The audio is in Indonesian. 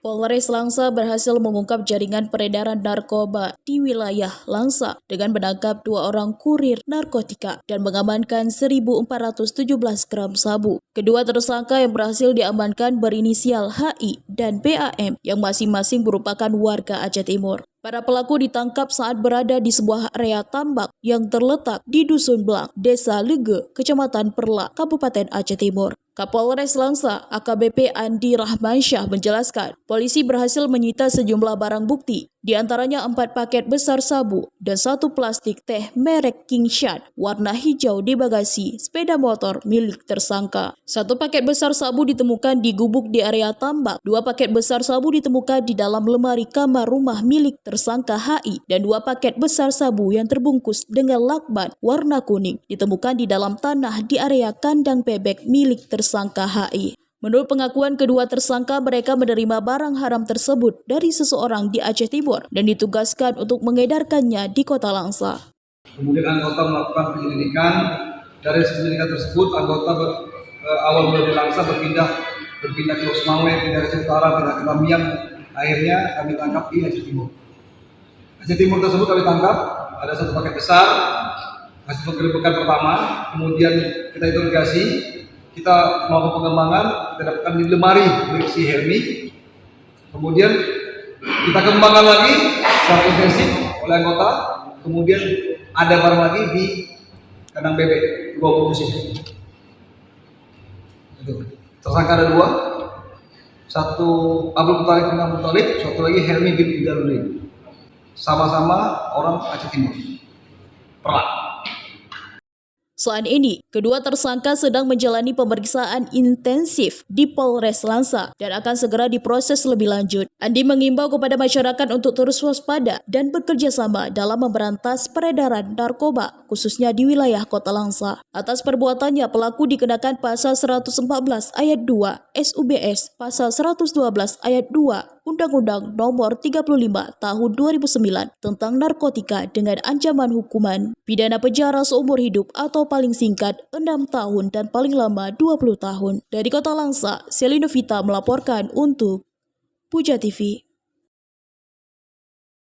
Polres Langsa berhasil mengungkap jaringan peredaran narkoba di wilayah Langsa dengan menangkap 2 orang kurir narkotika dan mengamankan 1.417 gram sabu. Kedua tersangka yang berhasil diamankan berinisial HI dan BAM yang masing-masing merupakan warga Aceh Timur. Para pelaku ditangkap saat berada di sebuah area tambak yang terletak di Dusun Blang, Desa Lege, Kecamatan Perla, Kabupaten Aceh Timur. Kapolres Langsa, AKBP Andi Rahmansyah menjelaskan, polisi berhasil menyita sejumlah barang bukti, di antaranya 4 paket besar sabu dan 1 plastik teh merek King Shad warna hijau di bagasi sepeda motor milik tersangka. 1 paket besar sabu ditemukan di gubuk di area tambak, 2 paket besar sabu ditemukan di dalam lemari kamar rumah milik tersangka HI, dan 2 paket besar sabu yang terbungkus dengan lakban warna kuning ditemukan di dalam tanah di area kandang bebek milik tersangka HI. Menurut pengakuan kedua tersangka, mereka menerima barang haram tersebut dari seseorang di Aceh Timur dan ditugaskan untuk mengedarkannya di Kota Langsa. Kemudian anggota melakukan penyelidikan. Dari penyelidikan tersebut, anggota awal mulai di Langsa berpindah ke Losmawe, pindah ke Aceh Utara, pindah ke Tamiang. Akhirnya kami tangkap di Aceh Timur. Aceh Timur tersebut kami tangkap, ada 1 paket besar, hasil penggerebekan pertama, kemudian kita interogasi, kita melakukan pengembangan, kita dapatkan di lemari milik si Helmi. Kemudian kita kembangkan lagi secara intensif oleh anggota. Kemudian ada barang lagi di kandang bebek 20 sini. Tersangka ada 2, 1 Abdul Muttalib, 1 lagi Helmi bin Idarudin. Sama-sama orang Aceh Timur. Perang. Selain ini, kedua tersangka sedang menjalani pemeriksaan intensif di Polres Langsa dan akan segera diproses lebih lanjut. Andi mengimbau kepada masyarakat untuk terus waspada dan bekerja sama dalam memberantas peredaran narkoba, khususnya di wilayah Kota Langsa. Atas perbuatannya, pelaku dikenakan pasal 114 ayat 2 SUBS, pasal 112 ayat 2 Undang-Undang Nomor 35 Tahun 2009 tentang narkotika dengan ancaman hukuman pidana penjara seumur hidup atau paling singkat 6 tahun dan paling lama 20 tahun. Dari Kota Langsa, Selina Vita melaporkan untuk Puja TV.